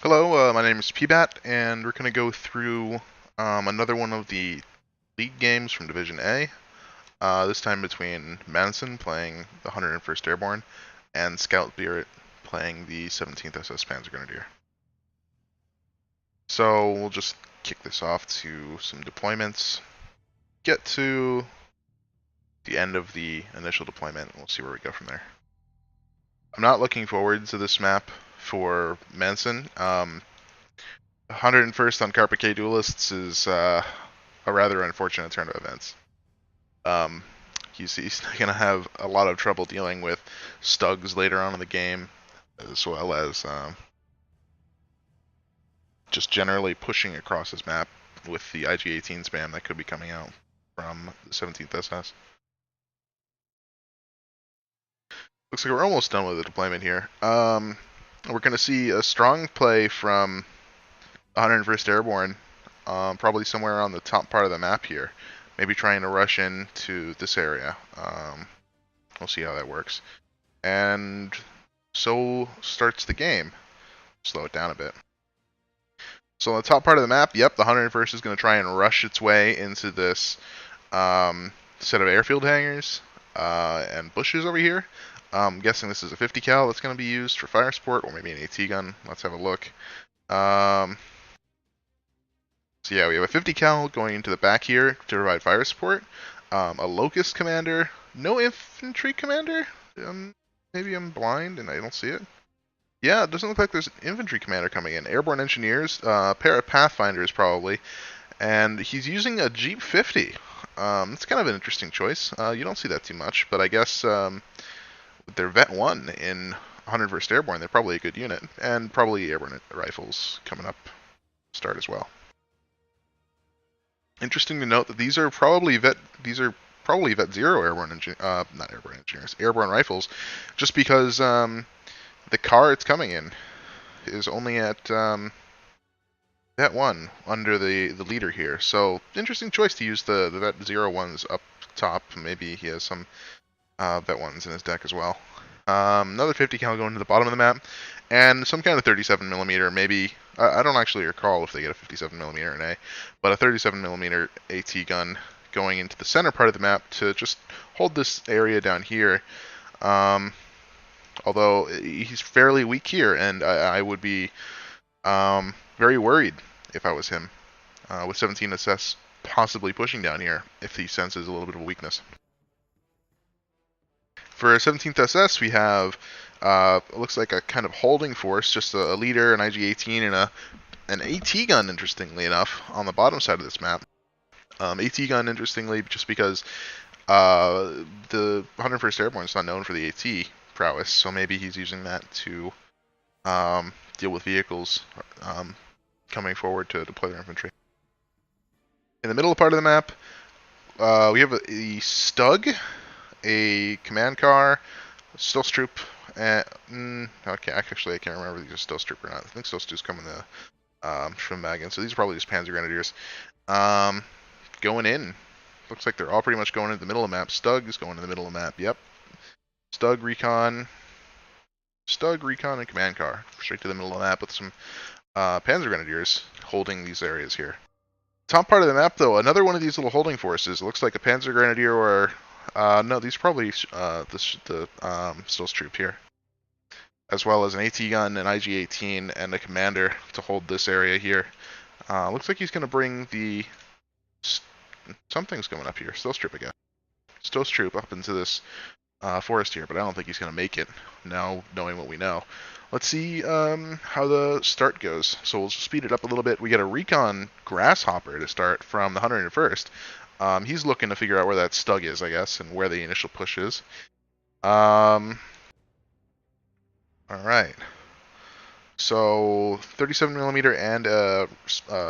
Hello, my name is PBAT, and we're going to go through another one of the league games from Division A. This time between Maensen playing the 101st Airborne and Scoutspirit playing the 17th SS Panzer Grenadier. So we'll just kick this off to some deployments, get to the end of the initial deployment, and we'll see where we go from there. I'm not looking forward to this map for Maensen. 101st on Carpe K Duelists is a rather unfortunate turn of events. He's going to have a lot of trouble dealing with Stugs later on in the game, as well as just generally pushing across his map with the IG-18 spam that could be coming out from the 17th SS. Looks like we're almost done with the deployment here. We're going to see a strong play from 101st Airborne, probably somewhere on the top part of the map here. Maybe trying to rush into this area. We'll see how that works. And so starts the game. Slow it down a bit. So on the top part of the map, yep, the 101st is going to try and rush its way into this set of airfield hangars and bushes over here. I'm guessing this is a 50 cal that's going to be used for fire support, or maybe an AT gun. Let's have a look. So yeah, we have a 50 cal going into the back here to provide fire support. A locust commander, no infantry commander. Maybe I'm blind and I don't see it. Yeah, it doesn't look like there's an infantry commander coming in. Airborne engineers, pair of pathfinders probably, and he's using a Jeep 50. It's kind of an interesting choice. You don't see that too much, but I guess with their Vet 1 in 101st Airborne, they're probably a good unit, and probably airborne rifles coming up start as well. Interesting to note that these are probably Vet 0 airborne not airborne engineers, airborne rifles, just because the car it's coming in is only at Vet 1 under the leader here. So interesting choice to use the Vet 0 ones up top. Maybe he has some Vet 1s in his deck as well. Another 50 cal going to the bottom of the map, and some kind of 37mm. Maybe I don't actually recall if they get a 57mm in A, but a 37mm AT gun going into the center part of the map to just hold this area down here. Although he's fairly weak here, and I would be very worried if I was him, with 17 SS possibly pushing down here if he senses a little bit of a weakness. For 17th SS, we have it looks like a kind of holding force, just a leader, an IG-18, and an AT gun, interestingly enough, on the bottom side of this map. AT gun, interestingly, just because the 101st Airborne is not known for the AT prowess, so maybe he's using that to deal with vehicles coming forward to deploy their infantry. In the middle part of the map, we have a Stug, a command car, Stealth Troop, and okay, actually I can't remember if these are Stealth Troop or not. I think Stealth Troops come in the Schwimmwagen, so these are probably just Panzer Grenadiers. Going in. Looks like they're all pretty much going into the middle of the map. Stug is going in the middle of the map, yep. Stug, Recon, and Command Car. Straight to the middle of the map with some Panzer Grenadiers holding these areas here. Top part of the map, though, another one of these little holding forces. It looks like a Panzer Grenadier or... no, these are probably the Stealth Troop here. As well as an AT gun, an IG-18, and a commander to hold this area here. Looks like he's going to bring the... Something's coming up here. Stealth Troop again. Stealth Troop up into this forest here, but I don't think he's going to make it now, knowing what we know. Let's see how the start goes. So we'll speed it up a little bit. We get a Recon Grasshopper to start from the 101st. He's looking to figure out where that Stug is, I guess, and where the initial push is. Alright. So 37mm and a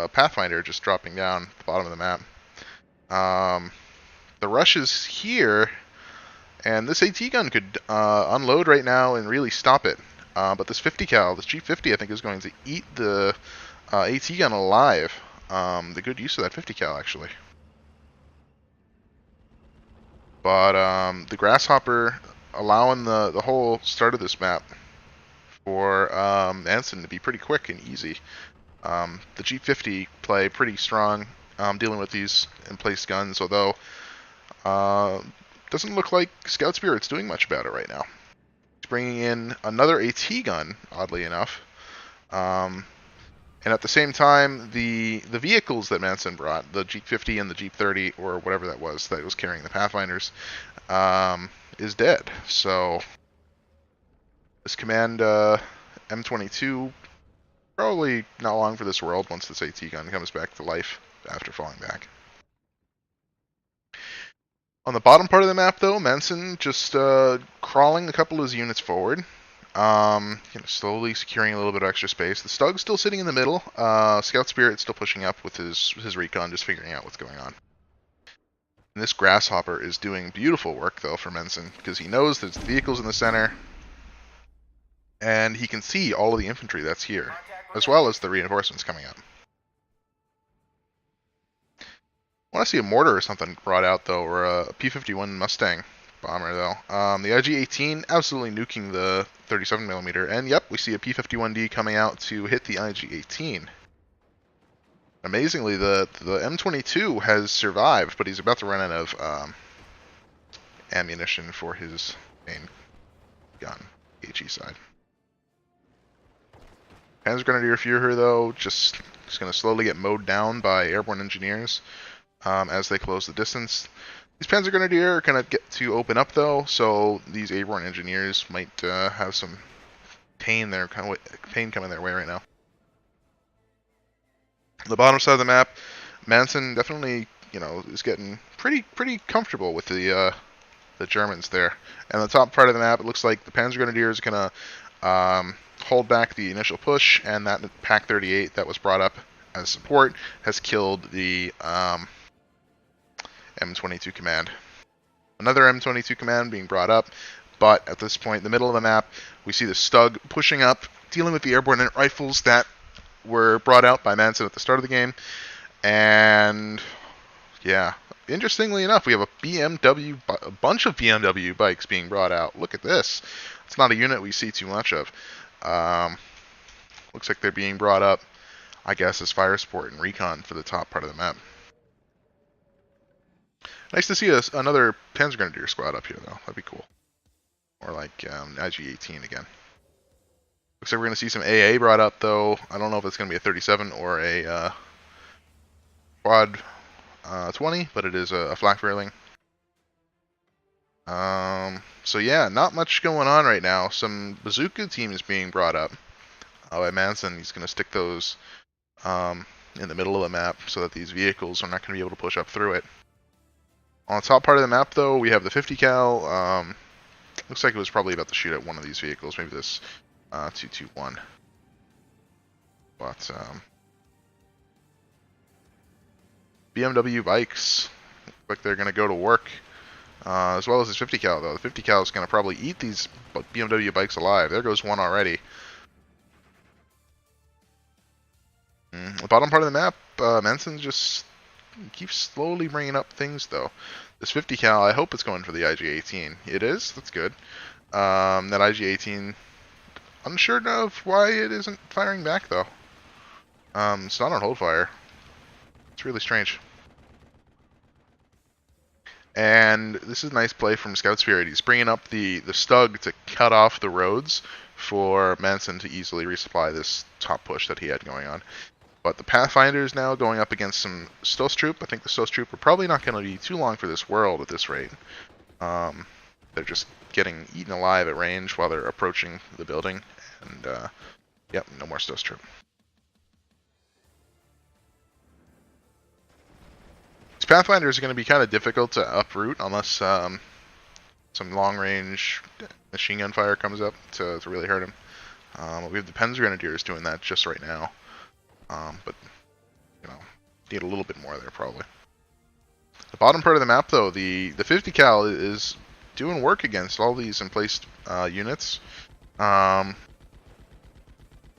Pathfinder just dropping down at the bottom of the map. The rush is here, and this AT gun could unload right now and really stop it. But this 50 cal, this G50, I think is going to eat the AT gun alive. The good use of that 50 cal, actually. But the Grasshopper allowing the whole start of this map for Maensen to be pretty quick and easy. The G50 play pretty strong, dealing with these in-place guns, although doesn't look like Scoutspirit's doing much about it right now. He's bringing in another AT gun, oddly enough. And at the same time, the vehicles that Maensen brought, the Jeep 50 and the Jeep 30, or whatever that was carrying the Pathfinders, is dead. So this command M22 probably not long for this world once this AT gun comes back to life after falling back. On the bottom part of the map, though, Maensen just crawling a couple of his units forward. Slowly securing a little bit of extra space. The Stug's still sitting in the middle. Scoutspirit still pushing up with his recon, just figuring out what's going on. And this Grasshopper is doing beautiful work, though, for Maensen, because he knows there's vehicles in the center, and he can see all of the infantry that's here, as well as the reinforcements coming up. I want to see a mortar or something brought out, though, or a P-51 Mustang bomber, though. The IG-18 absolutely nuking the 37mm, and yep, we see a P-51D coming out to hit the IG-18. Amazingly, the M22 has survived, but he's about to run out of ammunition for his main gun, HE side. Panzer Grenadier Führer, though, just going to slowly get mowed down by airborne engineers as they close the distance. These Panzer Grenadier are going to get to open up, though, so these airborne engineers might have some pain coming their way right now. The bottom side of the map, Maensen definitely, is getting pretty comfortable with the Germans there. And the top part of the map, it looks like the Panzer Grenadier is going to hold back the initial push, and that Pak 38 that was brought up as support has killed the M22 command. Another M22 command being brought up, but at this point, in the middle of the map, we see the Stug pushing up, dealing with the airborne rifles that were brought out by Maensen at the start of the game. And yeah, interestingly enough, we have a bunch of BMW bikes being brought out. Look at this. It's not a unit we see too much of. Looks like they're being brought up, I guess, as fire support and recon for the top part of the map. Nice to see another Panzer Grenadier squad up here, though. That'd be cool. Or like IG-18 again. Looks like we're going to see some AA brought up, though. I don't know if it's going to be a 37 or a quad 20, but it is a flak railling. So yeah, not much going on right now. Some bazooka teams being brought up by Maensen. He's going to stick those in the middle of the map so that these vehicles are not going to be able to push up through it. On the top part of the map, though, we have the 50 cal. Looks like it was probably about to shoot at one of these vehicles, maybe this 221. But BMW bikes look like they're going to go to work, as well as this 50 cal, though. The 50 cal is going to probably eat these BMW bikes alive. There goes one already. The bottom part of the map, Maensen just keeps slowly bringing up things, though. This 50 cal, I hope it's going for the IG-18. It is. That's good. That IG-18, unsure of why it isn't firing back, though. It's not on hold fire. It's really strange. And this is a nice play from Scoutspirit. He's bringing up the Stug to cut off the roads for Maensen to easily resupply this top push that he had going on. But the Pathfinders now going up against some Stoss Troop. I think the Stoss Troop are probably not going to be too long for this world at this rate. They're just getting eaten alive at range while they're approaching the building. And, yep, no more Stoss Troop. These Pathfinders are going to be kind of difficult to uproot unless some long-range machine gun fire comes up to really hurt him. We have the Panzer Grenadiers doing that just right now. But, need a little bit more there, probably. The bottom part of the map, though, the 50 cal is doing work against all these in-place units. But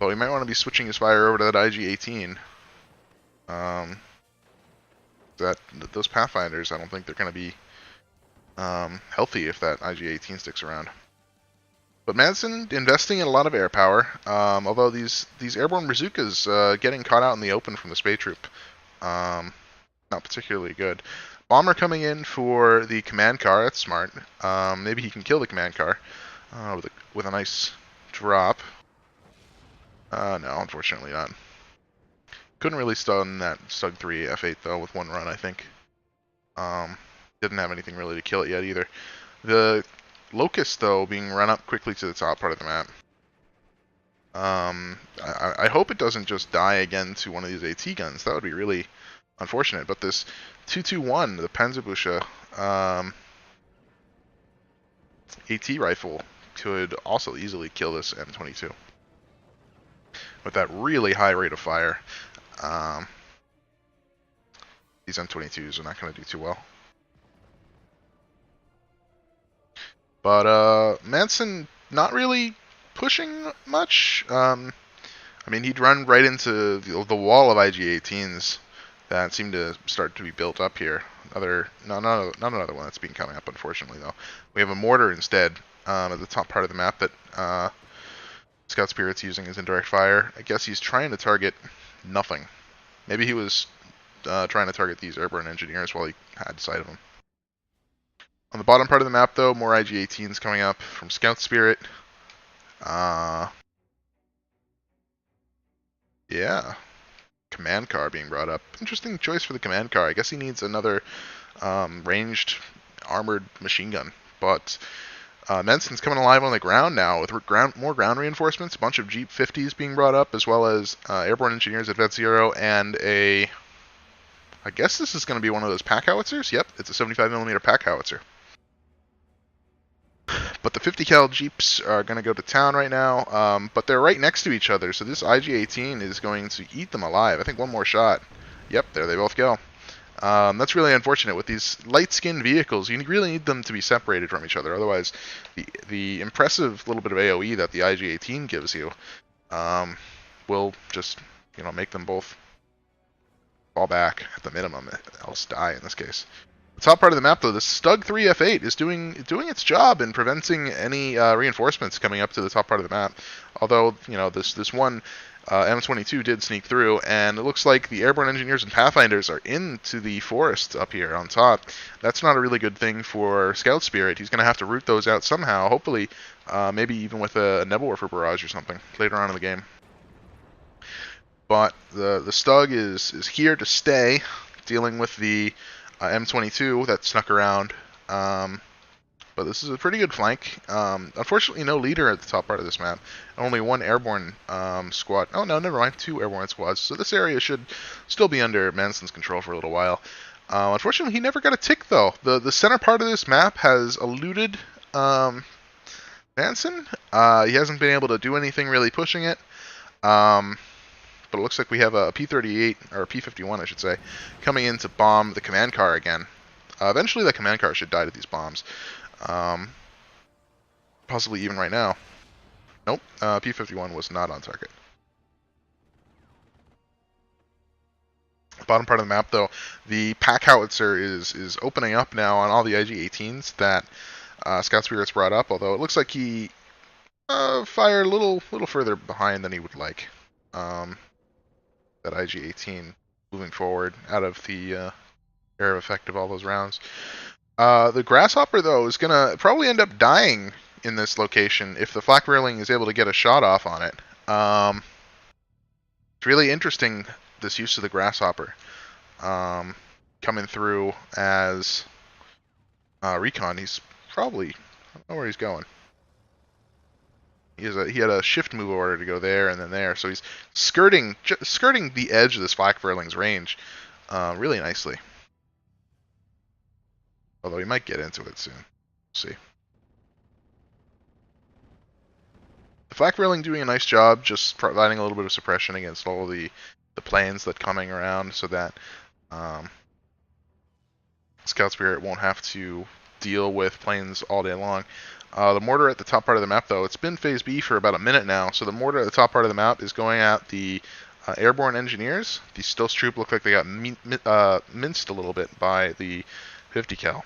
we might want to be switching his fire over to that IG-18. Those Pathfinders, I don't think they're going to be healthy if that IG-18 sticks around. But Maensen investing in a lot of air power, although these airborne bazookas getting caught out in the open from the Spay Troop. Not particularly good. Bomber coming in for the command car. That's smart. Maybe he can kill the command car with a nice drop. No, unfortunately not. Couldn't really stun that Stug 3 F8 though with one run, I think. Didn't have anything really to kill it yet either. The Locust though being run up quickly to the top part of the map. I hope it doesn't just die again to one of these AT guns. That would be really unfortunate. But this 221, the Panzerbücher AT rifle, could also easily kill this M22 with that really high rate of fire. These M22s are not going to do too well. But Maensen not really pushing much. I mean, he'd run right into the wall of IG-18s that seem to start to be built up here. Not another one that's been coming up, unfortunately, though. We have a mortar instead at the top part of the map that Scoutspirit's using as indirect fire. I guess he's trying to target nothing. Maybe he was trying to target these airborne engineers while he had sight of them. On the bottom part of the map, though, more IG-18s coming up from Scoutspirit. Yeah. Command car being brought up. Interesting choice for the command car. I guess he needs another ranged armored machine gun. But Maensen's coming alive on the ground now with more ground reinforcements. A bunch of Jeep 50s being brought up, as well as airborne engineers at Vet Zero and a... I guess this is going to be one of those pack howitzers. Yep, it's a 75mm pack howitzer. But the 50 cal Jeeps are going to go to town right now, but they're right next to each other, so this IG-18 is going to eat them alive. I think one more shot. Yep, there they both go. That's really unfortunate. With these light-skinned vehicles, you really need them to be separated from each other. Otherwise, the impressive little bit of AoE that the IG-18 gives you will just, make them both fall back at the minimum, else die in this case. The top part of the map, though, the Stug 3 F8 is doing its job in preventing any reinforcements coming up to the top part of the map. Although, this one M22 did sneak through, and it looks like the airborne engineers and pathfinders are into the forest up here on top. That's not a really good thing for Scoutspirit. He's going to have to root those out somehow, hopefully maybe even with a Nebelwerfer barrage or something later on in the game. But the Stug is here to stay, dealing with the M22 that snuck around. But this is a pretty good flank. Unfortunately, no leader at the top part of this map. Only one airborne squad. Oh, no, never mind. Two airborne squads. So this area should still be under Maensen's control for a little while. Unfortunately, he never got a tick, though. The center part of this map has eluded Maensen. He hasn't been able to do anything really pushing it. But it looks like we have a P-38, or a P-51, I should say, coming in to bomb the command car again. Eventually, the command car should die to these bombs. Possibly even right now. Nope, P-51 was not on target. Bottom part of the map, though, the pack howitzer is opening up now on all the IG-18s that Scoutspirit's brought up, although it looks like he fired a little further behind than he would like. That IG-18 moving forward out of the area of effect of all those rounds. The Grasshopper, though, is going to probably end up dying in this location if the flak railing is able to get a shot off on it. It's really interesting, this use of the Grasshopper coming through as recon. He's probably, I don't know where he's going. He had a shift move order to go there and then there, so he's skirting the edge of this flak railing's range really nicely. Although he might get into it soon. We'll see. The flak railing doing a nice job, just providing a little bit of suppression against all of the planes that coming around, so that Scoutspirit won't have to deal with planes all day long. The mortar at the top part of the map, though, it's been Phase B for about a minute now, so the mortar at the top part of the map is going at the airborne engineers. The Stilts troop look like they got minced a little bit by the 50 cal.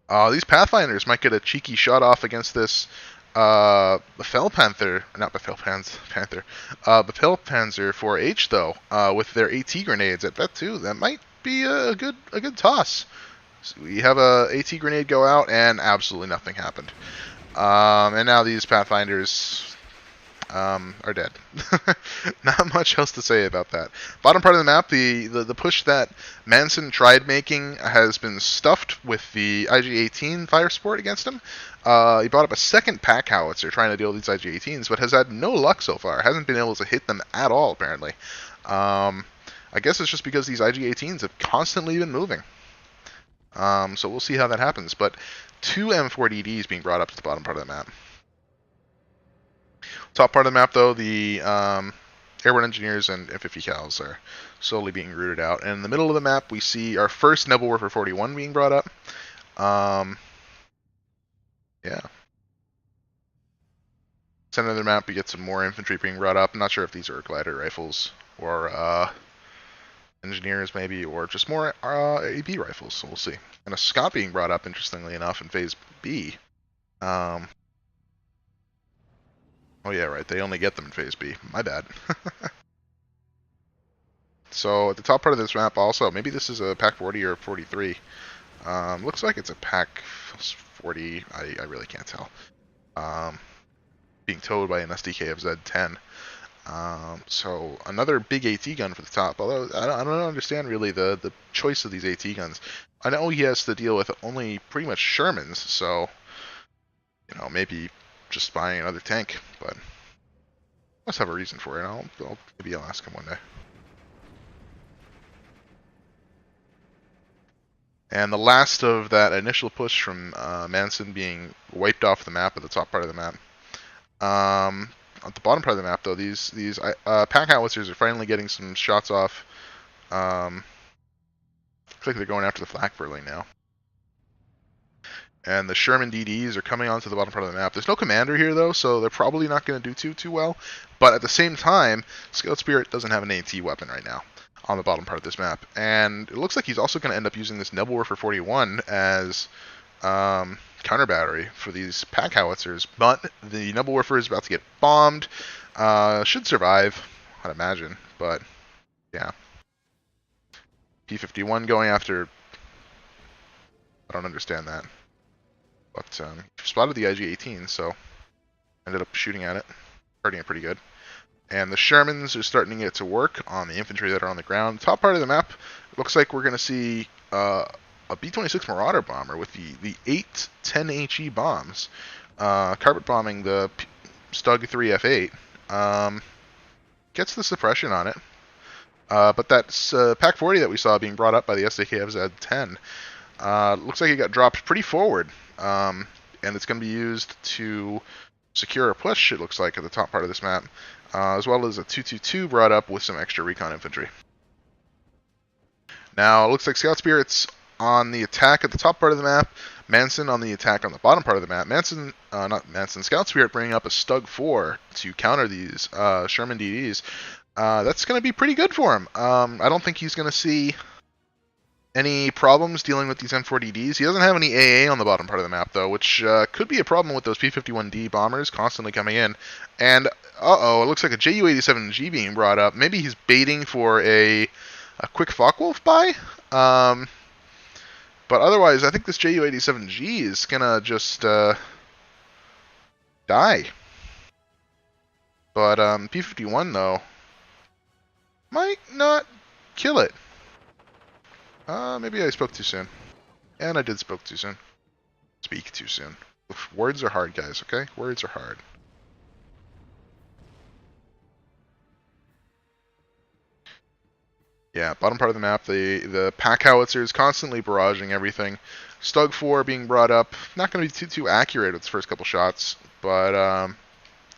These Pathfinders might get a cheeky shot off against this Befell Panther, not Befell Panther, Befell Panzer 4H though, with their AT grenades at bet 2. That might be a good toss. So we have a AT grenade go out, and absolutely nothing happened. And now these Pathfinders are dead. Not much else to say about that. Bottom part of the map, the push that Maensen tried making has been stuffed with the IG-18 fire support against him. He brought up a second pack howitzer trying to deal with these IG-18s, but has had no luck so far. Hasn't been able to hit them at all, apparently. I guess it's just because these IG-18s have constantly been moving. So we'll see how that happens. But 2 M4DDs being brought up to the bottom part of the map. Top part of the map, though, the airborne engineers and F-50 cals are slowly being rooted out. And in the middle of the map, we see our first Nebelwerfer 41 being brought up. Yeah. Center of the map, we get some more infantry being brought up. I'm not sure if these are glider rifles or engineers, maybe, or just more AB rifles. So we'll see. And a Scott being brought up, interestingly enough, in Phase B. Oh yeah, right. They only get them in Phase B. My bad. So at the top part of this map also, maybe this is a Pack 40 or 43. Looks like it's a Pack 40. I really can't tell. Being towed by an SDK Z10. So another big AT gun for the top. Although I don't understand really the choice of these AT guns. I know he has to deal with only pretty much Shermans, so maybe just buying another tank, but must have a reason for it. Maybe I'll ask him one day. And the last of that initial push from Maensen being wiped off the map at the top part of the map. At the bottom part of the map, though, these pack howitzers are finally getting some shots off. Looks like they're going after the flak burling now. And the Sherman DDs are coming onto the bottom part of the map. There's no commander here, though, so they're probably not going to do too well. But at the same time, Scoutspirit doesn't have an AT weapon right now on the bottom part of this map. And it looks like he's also going to end up using this Nebelwerfer 41 as counter battery for these pack howitzers. But the Nebelwerfer is about to get bombed. Should survive, I'd imagine. But, yeah. P-51 going after... I don't understand that. But spotted the IG-18, so ended up shooting at it, hurting it pretty good. And the Shermans are starting to get to work on the infantry that are on the ground. Top part of the map, looks like we're going to see a B-26 Marauder bomber with the 8 10HE bombs, carpet bombing the Stug 3 F8. Gets the suppression on it. But that's Pack 40 that we saw being brought up by the SDK Z10. Looks like it got dropped pretty forward. And it's going to be used to secure a push, it looks like, at the top part of this map, as well as a 222 brought up with some extra recon infantry. Now, it looks like Scoutspirit's on the attack at the top part of the map, Maensen on the attack on the bottom part of the map. Scoutspirit bringing up a Stug 4 to counter these Sherman DDs. That's going to be pretty good for him. I don't think he's going to see any problems dealing with these M4DDs. He doesn't have any AA on the bottom part of the map, though, which could be a problem with those P-51D bombers constantly coming in. And, it looks like a Ju-87G being brought up. Maybe he's baiting for a quick Focke-Wulf buy? But otherwise, I think this Ju-87G is going to just die. But P-51, though, might not kill it. Maybe I spoke too soon. And I did speak too soon. Speak too soon. Oof, words are hard, guys, okay? Words are hard. Yeah, bottom part of the map, the pack howitzer is constantly barraging everything. Stug 4 being brought up. Not going to be too accurate with the first couple shots, but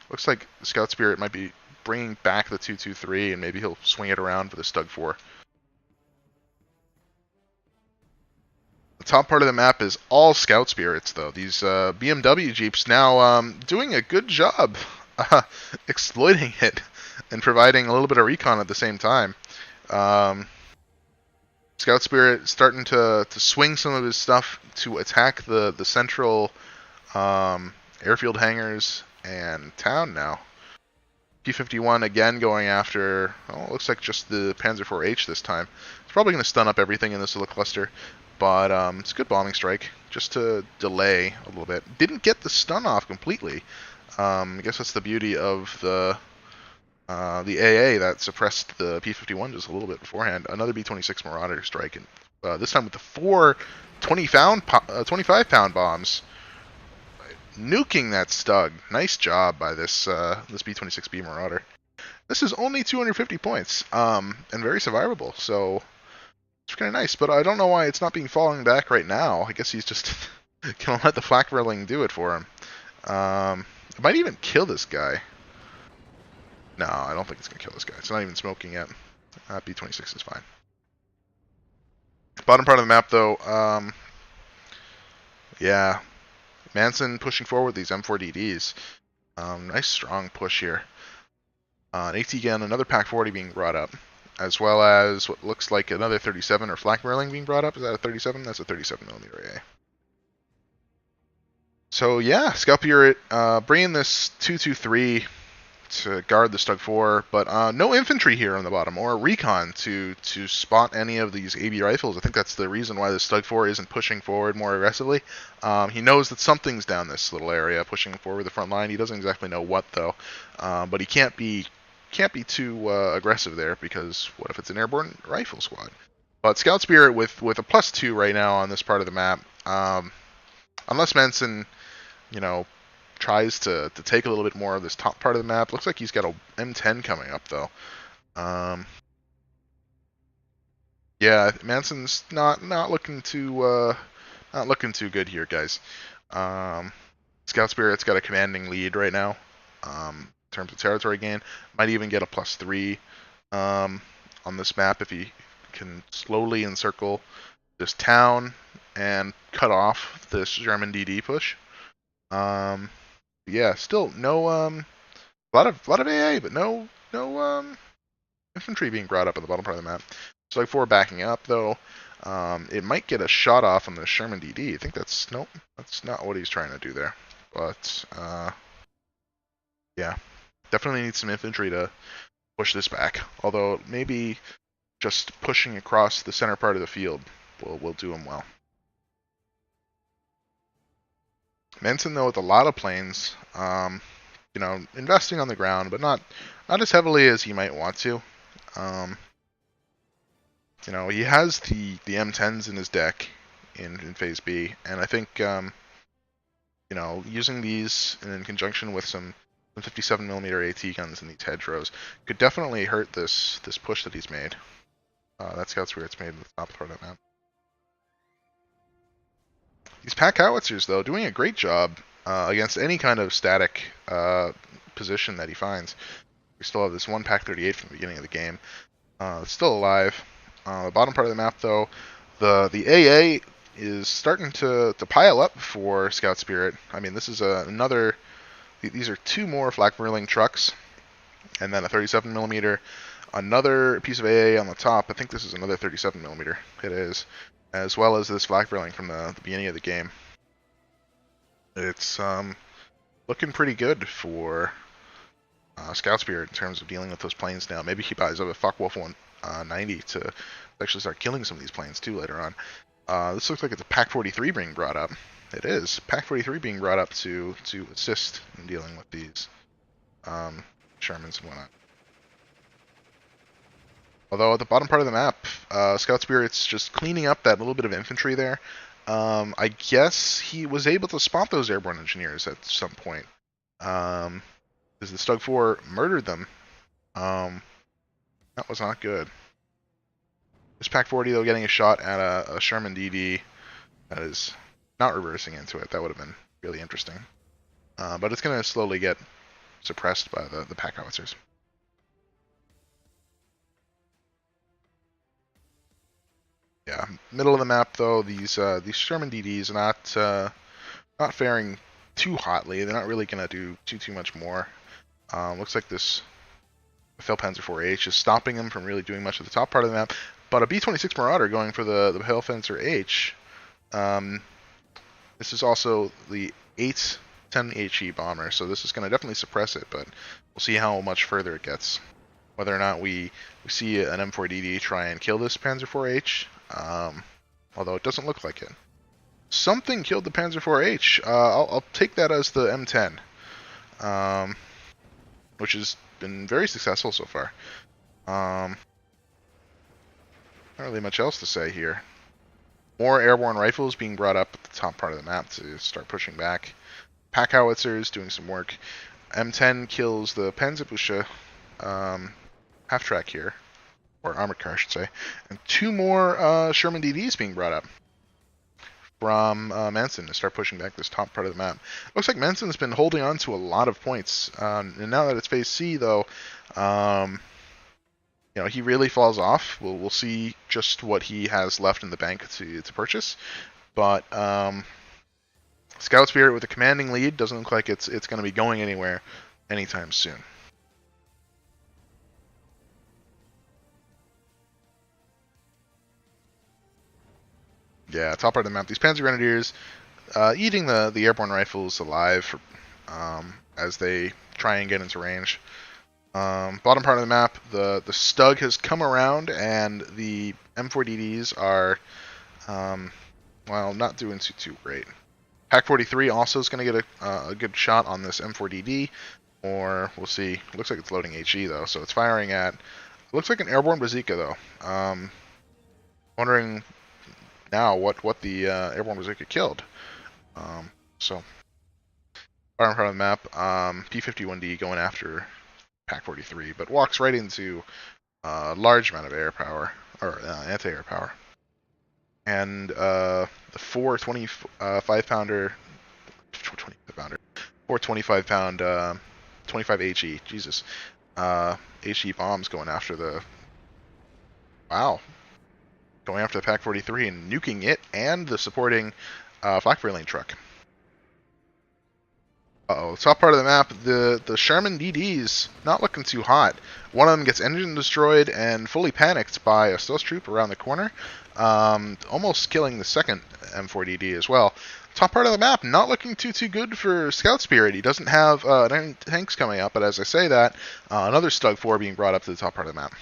looks like Scoutspirit might be bringing back the 223, and maybe he'll swing it around for the Stug 4. The top part of the map is all Scoutspirits, though. These BMW Jeeps now doing a good job exploiting it and providing a little bit of recon at the same time. Scout Spirit starting to swing some of his stuff to attack the central airfield hangars and town now. P-51 again going after, oh, it looks like just the Panzer IV-H this time. It's probably going to stun up everything in this little cluster, but it's a good bombing strike just to delay a little bit. Didn't get the stun off completely. I guess that's the beauty of the AA that suppressed the P-51 just a little bit beforehand. Another B-26 Marauder strike, and this time with the 4 25-pound bombs, nuking that Stug. Nice job by this B-26B Marauder. This is only 250 points, and very survivable, so it's kind of nice. But I don't know why it's not being falling back right now. I guess he's just gonna let the flak whirling do it for him. It might even kill this guy. No, I don't think it's gonna kill this guy. It's not even smoking yet. B-26 is fine. Bottom part of the map, though, yeah, Maensen pushing forward these M4DDs. Nice strong push here. An AT gun, another Pak-40 being brought up, as well as what looks like another 37 or flak barreling being brought up. Is that a 37? That's a 37mm AA. So yeah, Scoutspirit bringing this 223 to guard the Stug 4, but no infantry here on the bottom, or recon to spot any of these AB rifles. I think that's the reason why the Stug 4 isn't pushing forward more aggressively. He knows that something's down this little area pushing forward the front line. He doesn't exactly know what, though, but he can't be too aggressive there, because what if it's an airborne rifle squad? But Scoutspirit with a +2 right now on this part of the map, unless Maensen, tries to take a little bit more of this top part of the map. Looks like he's got a M10 coming up, though. Yeah, Maensen's not looking too good here, guys. Scoutspirit's got a commanding lead right now in terms of territory gain. Might even get a +3 on this map if he can slowly encircle this town and cut off this German DD push. Yeah, still no a lot of AA, but no infantry being brought up on the bottom part of the map. So like 4 backing up, though. It might get a shot off on the Sherman DD. I think that's not what he's trying to do there. But yeah, definitely need some infantry to push this back. Although maybe just pushing across the center part of the field will do him well. Maensen, though, with a lot of planes, investing on the ground, but not as heavily as he might want to. He has the M10s in his deck in Phase B, and I think, using these in conjunction with some 57mm AT guns in these hedgerows could definitely hurt this push that he's made. That Scoutspirit's made in the top part of that map. These Pak howitzers, though, doing a great job against any kind of static position that he finds. We still have this one Pak-38 from the beginning of the game. It's still alive. The bottom part of the map, though, the AA is starting to pile up for Scoutspirit. I mean, this is another. These are 2 more flak barreling trucks, and then a 37mm. Another piece of AA on the top. I think this is another 37mm. It is. As well as this flak barreling from the beginning of the game. It's looking pretty good for Scoutspirit in terms of dealing with those planes now. Maybe he buys up a Focke-Wulf 190 to actually start killing some of these planes too later on. This looks like it's a Pak-43 being brought up. It is. Pak-43 being brought up to assist in dealing with these Shermans and whatnot. Although at the bottom part of the map, Scoutspirit's just cleaning up that little bit of infantry there. I guess he was able to spot those airborne engineers at some point. Because the Stug 4 murdered them. That was not good. This Pak-40, though, getting a shot at a Sherman DD that is not reversing into it. That would have been really interesting. But it's going to slowly get suppressed by the Pak howitzers. Yeah, middle of the map, though, these Sherman DDs are not faring too hotly. They're not really going to do too much more. Looks like this Feldpanzer IV-H is stopping them from really doing much at the top part of the map. But a B-26 Marauder going for the Pale Fencer H. This is also the 810 HE bomber, so this is going to definitely suppress it, but we'll see how much further it gets. Whether or not we see an M4DD try and kill this Panzer IV-H, although it doesn't look like it. Something killed the Panzer IV-H. I'll take that as the M10, which has been very successful so far. Not really much else to say here. More airborne rifles being brought up at the top part of the map to start pushing back. Pack howitzers doing some work. M10 kills the Panzerbusche half-track here, or armored car, I should say. And 2 more Sherman DDs being brought up from Maensen to start pushing back this top part of the map. Looks like Maensen's been holding on to a lot of points. And now that it's phase C, though, you know, he really falls off. We'll see just what he has left in the bank to purchase. But Scoutspirit with a commanding lead doesn't look like it's going to be going anywhere anytime soon. Yeah, top part of the map. These Panzer Grenadiers eating the airborne rifles alive as they try and get into range. Bottom part of the map, the Stug has come around, and the M4DDs are, well, not doing too great. Pack 43 also is going to get a good shot on this M4DD, or we'll see. Looks like it's loading HE though, so it's firing at. Looks like an airborne bazooka though. Wondering now what the airborne bazooka killed. So bottom part of the map, P51D going after Pack 43, but walks right into a large amount of air power, or anti-air power. And the 425-pounder, 425-pound, 25 HE, Jesus, HE bombs going after the, wow, going after the Pack 43 and nuking it and the supporting flak lane truck. Uh-oh, top part of the map, the Sherman DDs not looking too hot. One of them gets engine destroyed and fully panicked by a stealth troop around the corner, almost killing the second M4DD as well. Top part of the map not looking too good for Scoutspirit. He doesn't have any tanks coming up, but as I say that, another Stug 4 being brought up to the top part of the map.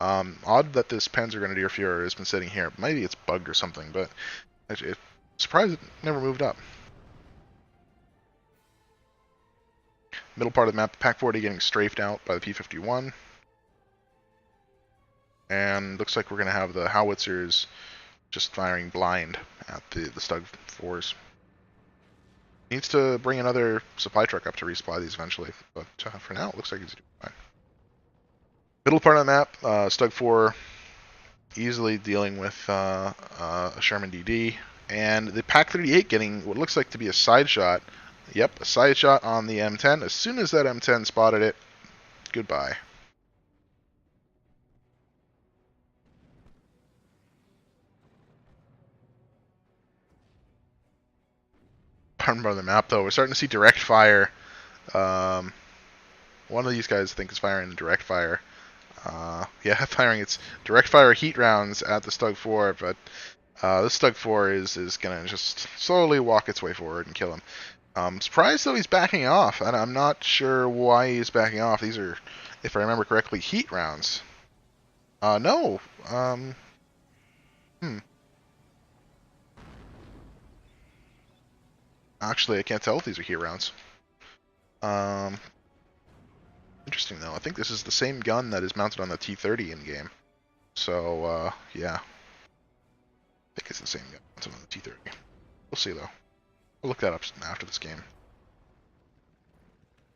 Odd that this Panzer Grenadier Führer has been sitting here. Maybe it's bugged or something, but it's surprised it never moved up. Middle part of the map, Pack 40 getting strafed out by the P51. And looks like we're going to have the howitzers just firing blind at the Stug 4s. Needs to bring another supply truck up to resupply these eventually, but for now it looks like he's doing fine. Middle part of the map, Stug 4 easily dealing with a Sherman DD. And the Pack 38 getting what looks like to be a side shot. Yep, a side shot on the M10. As soon as that M10 spotted it, goodbye. Bottom part of the map, though, we're starting to see direct fire. One of these guys, I think, is firing direct fire. Yeah, firing its direct fire heat rounds at the Stug 4, but this Stug 4 is going to just slowly walk its way forward and kill him. Surprised though he's backing off, and I'm not sure why he's backing off. These are, if I remember correctly, heat rounds. No. Actually, I can't tell if these are heat rounds. Interesting though. I think this is the same gun that is mounted on the T30 in game. So, yeah. I think it's the same gun mounted on the T30. We'll see though. I'll look that up after this game.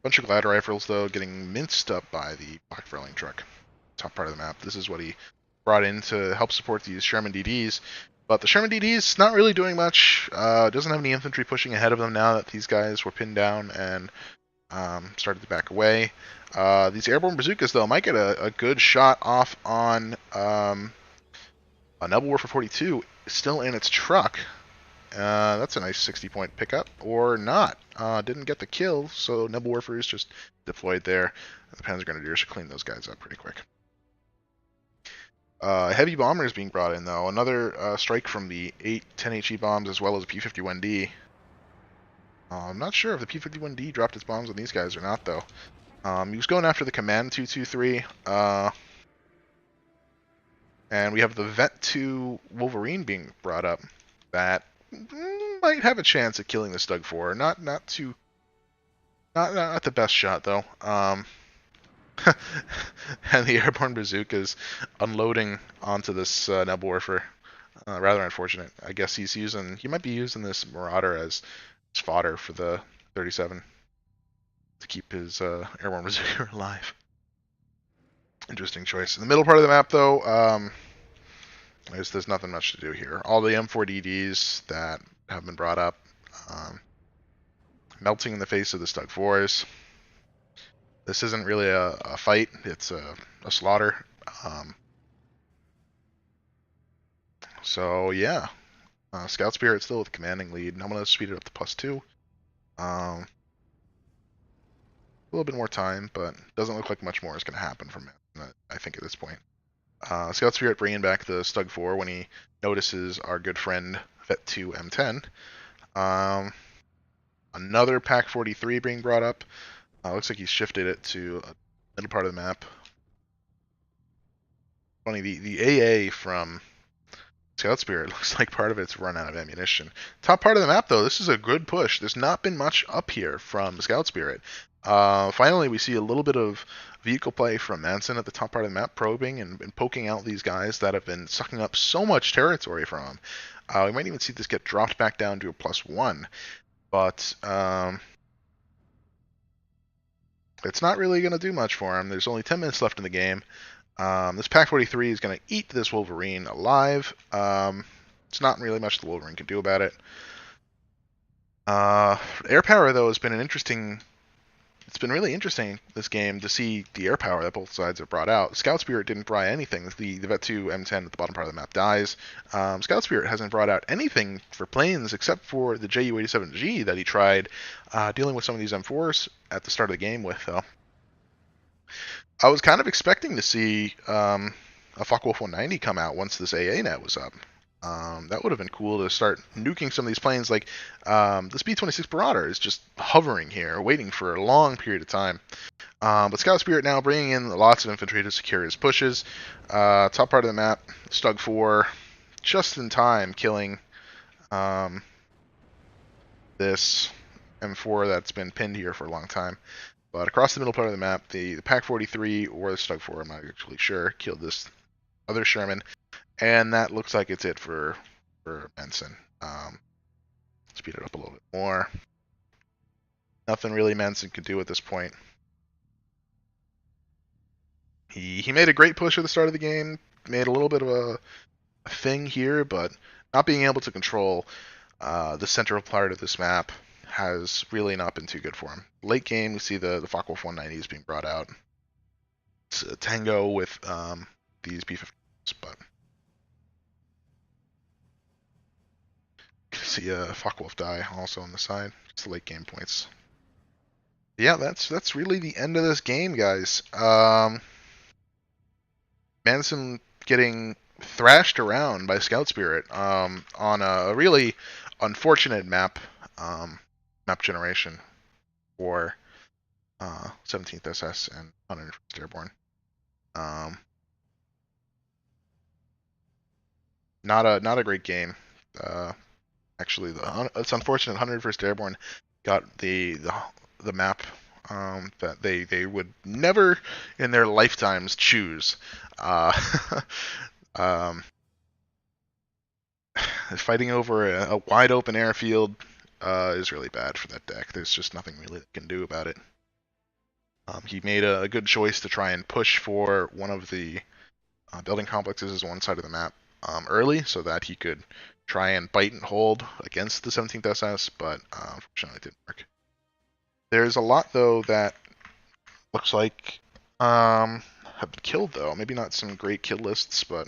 Bunch of glider rifles, though, getting minced up by the flak lane truck. Top part of the map. This is what he brought in to help support these Sherman DDs. But the Sherman DDs not really doing much. Doesn't have any infantry pushing ahead of them now that these guys were pinned down and started to back away. These airborne bazookas, though, might get a good shot off on a Nebelwerfer 42 still in its truck. That's a nice 60-point pickup, or not. Didn't get the kill, so Nebelwerfer is just deployed there. The Panzer Grenadiers should clean those guys up pretty quick. Heavy bombers being brought in though. Another strike from the 8-10 HE bombs as well as a P-51D. I'm not sure if the P-51D dropped its bombs on these guys or not though. He was going after the Command 223. And we have the Vet 2 Wolverine being brought up. That might have a chance at killing the Stug 4. Not the best shot though. And the airborne bazookas unloading onto this Nebelwerfer. Rather unfortunate. I guess he might be using this Marauder as fodder for the 37 to keep his airborne bazooka alive. Interesting choice. In the middle part of the map though, there's nothing much to do here. All the M4DDs that have been brought up, melting in the face of the Stug 4s. This isn't really a fight, it's a slaughter. So yeah, Scoutspirit still with commanding lead. I'm going to speed it up to +2. A little bit more time, but doesn't look like much more is going to happen from it, I think, at this point. Scoutspirit bringing back the Stug 4 when he notices our good friend Vet 2 M10. Another Pack 43 being brought up. Looks like he's shifted it to the middle part of the map. Funny, the AA from Scoutspirit looks like part of it's run out of ammunition. Top part of the map, though, this is a good push. There's not been much up here from Scoutspirit. Finally, we see a little bit of vehicle play from Maensen at the top part of the map, probing and poking out these guys that have been sucking up so much territory from him. We might even see this get dropped back down to a +1. But it's not really going to do much for him. There's only 10 minutes left in the game. This Pack 43 is going to eat this Wolverine alive. It's not really much the Wolverine can do about it. Air power, though, has been an interesting... It's been really interesting this game to see the air power that both sides have brought out. Scoutspirit didn't bring anything. The Vet 2 M10 at the bottom part of the map dies. Scoutspirit hasn't brought out anything for planes except for the Ju-87G that he tried dealing with some of these M4s at the start of the game with, though. I was kind of expecting to see a Focke-Wulf 190 come out once this AA net was up. That would have been cool to start nuking some of these planes. Like this B-26 Marauder is just hovering here, waiting for a long period of time. But Scoutspirit now bringing in lots of infantry to secure his pushes. Top part of the map, Stug 4, just in time, killing this M4 that's been pinned here for a long time. But across the middle part of the map, the Pack 43 or the Stug 4, I'm not actually sure, killed this other Sherman. And that looks like it's it for Maensen. Speed it up a little bit more. Nothing really Maensen could do at this point. He made a great push at the start of the game, made a little bit of a thing here, but not being able to control the central part of this map has really not been too good for him. Late game, we see the Focke-Wulf 190s being brought out. It's a tango with these P-50s, but see Focke-Wulf die also on the side. It's the late game points. Yeah, that's really the end of this game, guys. Maensen getting thrashed around by Scoutspirit on a really unfortunate map generation for 17th SS and 101st Airborne. Not a great game. Actually, it's unfortunate 101st Airborne got the map that they would never in their lifetimes choose. Fighting over a wide open airfield is really bad for that deck. There's just nothing really that can do about it. He made a good choice to try and push for one of the building complexes as one side of the map early so that he could try and bite and hold against the 17th SS, but unfortunately it didn't work. There's a lot, though, that looks like have been killed, though. Maybe not some great kill lists, but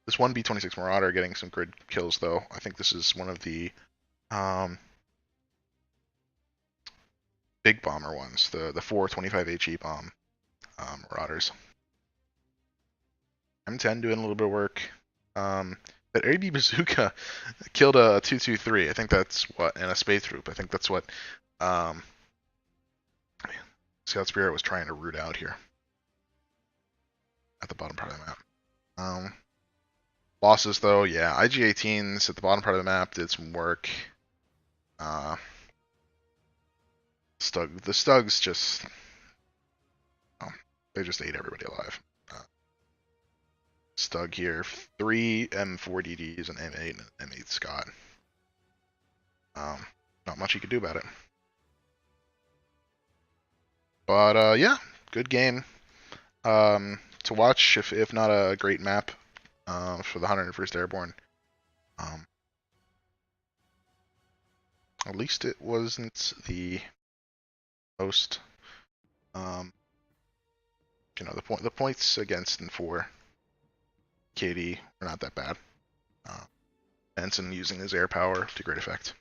this one B-26 Marauder getting some good kills, though. I think this is one of the big bomber ones, the 425 HE bomb Marauders. M10 doing a little bit of work. That AB Bazooka killed a 2-2-3. I think that's what, and a Space Troop. I think that's what Scoutspirit was trying to root out here at the bottom part of the map. Losses though, yeah, IG-18s at the bottom part of the map did some work. The Stugs just, they just ate everybody alive. Stug here, 3 M4DDs, an M8, and an M8 Scott. Not much you could do about it. But yeah, good game to watch, if not a great map for the 101st Airborne. At least it wasn't the most, the points against and for KD are not that bad. Maensen using his air power to great effect.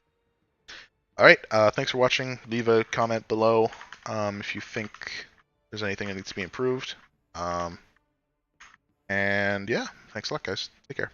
Alright, thanks for watching. Leave a comment below if you think there's anything that needs to be improved. And yeah, thanks a lot, guys. Take care.